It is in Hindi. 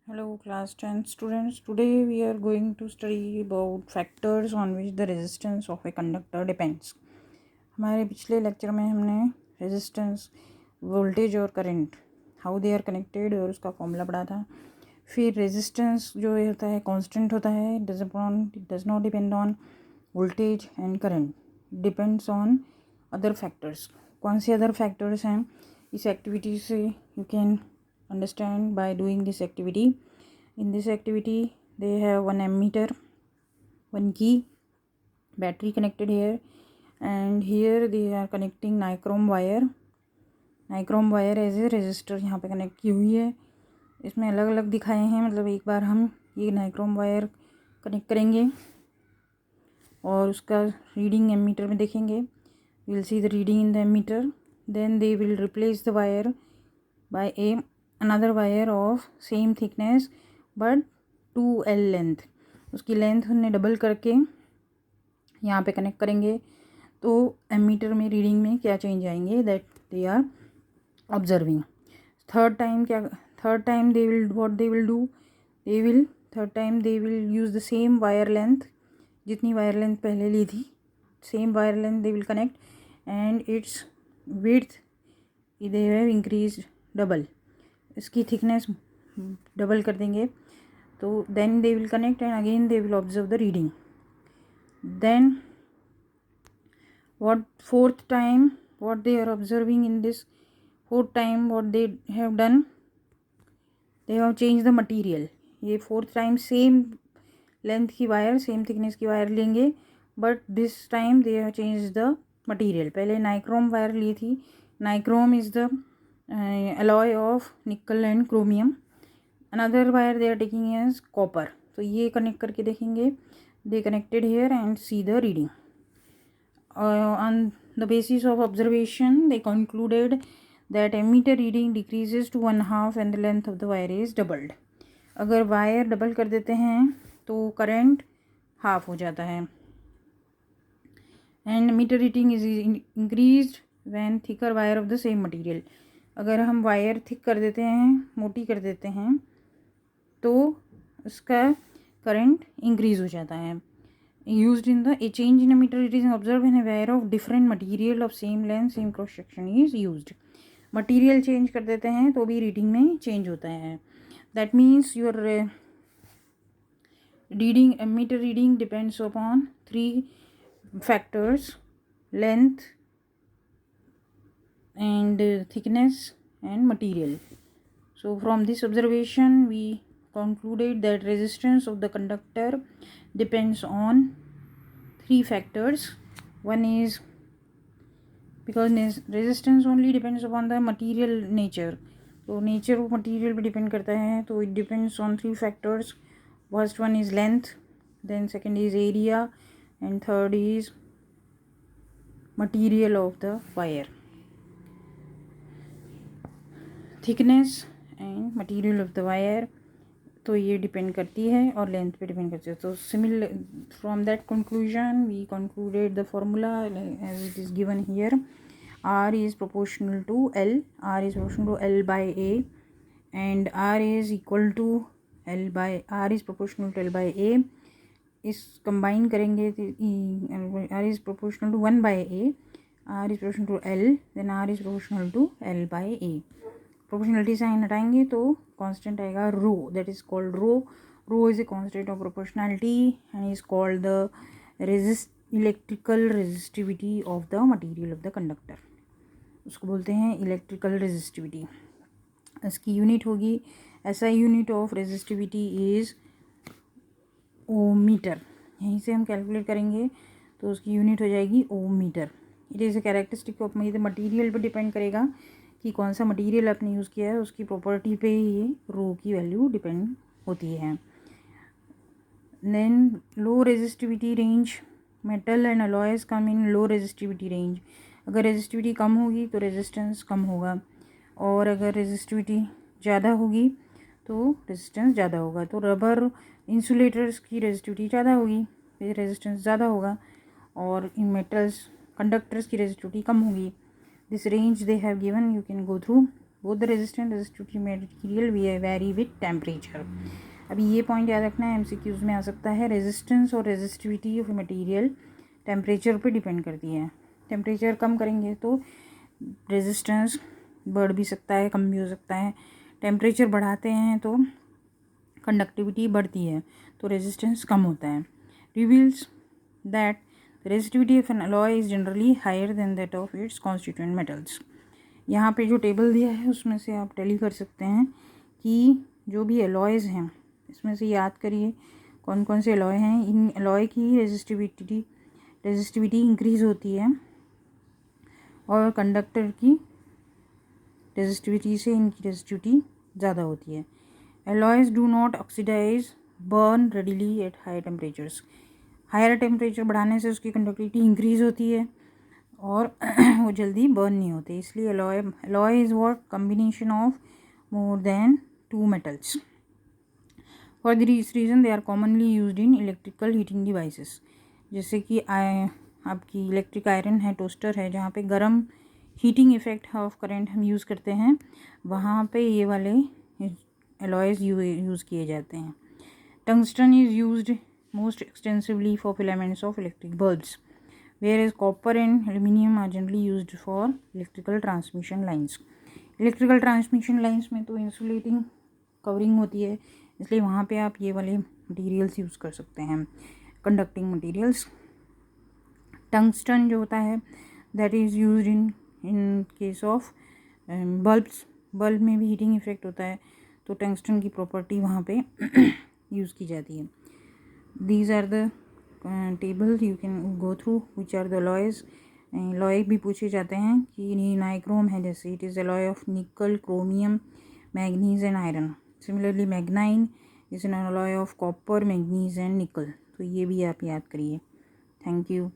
Hello class 10 students. Today we are going to study about factors on which the resistance of a conductor depends. हमारे पिछले लेक्चर में हमने रेजिस्टेंस, वोल्टेज और current how they are connected और उसका फॉर्मूला पढ़ा था. फिर रेजिस्टेंस जो होता है कांस्टेंट होता है, does not depend on voltage and current, depends on other factors. कौन से अदर फैक्टर्स हैं इस एक्टिविटी से you can understand by doing this activity. In this activity they have one ammeter, one key, battery connected here, and here they are connecting nichrome wire. nichrome wire as a resistor यहाँ पे कनेक्ट की हुई है. इसमें अलग अलग दिखाए हैं, मतलब एक बार हम ये nichrome wire कनेक्ट करेंगे और उसका रीडिंग एमीटर में देखेंगे. we'll see the reading in the ammeter. Then they will replace the wire by another wire of same thickness but 2L length. उसकी लेंथ हमने डबल करके यहाँ पे कनेक्ट करेंगे तो एमीटर में रीडिंग में क्या चेंज आएंगे that they are observing. Third time they will use the same wire length, जितनी वायर लेंथ पहले ली थी same wire length they will connect and its width they have increase double. इसकी थिकनेस डबल कर देंगे तो then they will connect and again they will observe the reading. Then fourth time what they are observing in this fourth time what they have done, they have changed the material. ये फोर्थ टाइम सेम लेंथ की वायर सेम थिकनेस की वायर लेंगे but this time they have change the material. पहले नाइक्रोम वायर ली थी. Nichrome is the alloy of nickel and chromium. another wire they are taking as copper. तो ये कनेक्ट करके देखेंगे. they connected here and see the reading. On the basis of observation they concluded that ammeter reading decreases to 1/2 and the length of the wire is doubled. अगर वायर डबल कर देते हैं तो करंट हाफ हो जाता है. and ammeter reading is increased when thicker wire of the same material. अगर हम वायर थिक कर देते हैं, मोटी कर देते हैं तो उसका करंट इंक्रीज हो जाता है. Used in the a change in ammeter it is observe in a wire of different material of same length same cross section is used. Material change कर देते हैं तो भी रीडिंग में चेंज होता है. That means your reading ammeter reading depends upon 3 factors: length and thickness and material. So from this observation we concluded that resistance of the conductor depends on 3 factors. One is because resistance only depends upon the material nature, तो nature of material पे depend करता है, तो it depends on 3 factors. First one is length, then second is area, and third is material of the wire. Thickness and material of the wire तो ये डिपेंड करती है और लेंथ पे डिपेंड करती है. तो similar from that conclusion we concluded the formula as it is given here. R is proportional to L, R is proportional to L by A and R is equal to L by R is proportional to L by A. इस कंबाइन करेंगे R is proportional to 1 by A, R is proportional to L, then R is proportional to L by A. Proportionality sign हटाएंगे तो कांस्टेंट आएगा rho, that is called rho. Rho is a constant of proportionality and is called the electrical resistivity of the material of the conductor. उसको बोलते हैं इलेक्ट्रिकल रेजिस्टिविटी. इसकी यूनिट होगी ऐसा unit of resistivity is ohm meter. यहीं से हम कैलकुलेट करेंगे तो उसकी यूनिट हो जाएगी ohm meter. It is a characteristic of material पर डिपेंड करेगा कि कौन सा मटेरियल आपने यूज़ किया है, उसकी प्रॉपर्टी पे ही ये रो की वैल्यू डिपेंड होती है. Then low resistivity range, metal and alloys come in low resistivity range. अगर रेजिस्टिविटी कम होगी तो रेजिस्टेंस कम होगा और अगर रेजिस्टिविटी ज़्यादा होगी तो रेजिस्टेंस ज़्यादा होगा. तो रबर इंसुलेटर्स की रेजिस्टिविटी ज़्यादा होगी, फिर रेजिस्टेंस ज़्यादा होगा, और इन मेटल्स कंडक्टर्स की रेजिस्टिविटी कम होगी. This range they have given, you can go through both the resistant resistivity material very with temperature. अभी ये पॉइंट याद रखना है, एमसीक्यूज में आ सकता है। रेजिस्टेंस और रेजिस्टिविटी ऑफ मटेरियल टेम्परेचर पे डिपेंड करती है। टेम्परेचर कम करेंगे तो रेजिस्टेंस बढ़ भी सकता है, कम भी हो सकता है। टेम्परेचर बढ़ाते हैं तो कंडक्टिविटी बढ़ती है, तो रेजिस्टेंस कम होता है। Reveals that resistivity of an alloy is generally higher than that of its constituent metals. यहाँ पे जो टेबल दिया है उसमें से आप टैली कर सकते हैं कि जो भी अलॉयज़ हैं इसमें से याद करिए कौन कौन से अलॉय हैं। इन अलॉय की रेजिस्टिविटी इंक्रीज होती है और कंडक्टर की रेजिस्टिविटी से इनकी रेजिस्टिविटी ज़्यादा होती है। Alloys do not oxidise burn readily at high temperatures. Higher temperature बढ़ाने से उसकी कंडक्टिविटी इंक्रीज होती है और वो जल्दी बर्न नहीं होते, इसलिए alloy is what combination of more than two metals. For this reason they are commonly used in electrical heating devices. जैसे कि आपकी इलेक्ट्रिक आयरन है, टोस्टर है, जहाँ पे गर्म हीटिंग इफेक्ट ऑफ करंट हम यूज़ करते हैं, वहाँ पे ये वाले अलॉयज़ यूज़ किए जाते हैं। Tungsten is used most extensively for filaments of electric bulbs, whereas copper and aluminum are generally used for electrical transmission lines. Electrical transmission lines में तो insulating covering होती है, इसलिए वहाँ पे आप ये वाले materials यूज़ कर सकते हैं, conducting materials. Tungsten जो होता है that is used in case of bulbs. Bulb में भी हीटिंग इफेक्ट होता है, तो टंगस्टन की प्रॉपर्टी वहाँ पे यूज़ की जाती है। These are the tables you can go through which are the alloys. alloy भी पूछे जाते हैं कि नाइक्रोम है, जैसे it is alloy of nickel, chromium, manganese and iron. Similarly मैग्नाइन is an alloy of copper, manganese and nickel. तो ये भी आप याद करिए। Thank you.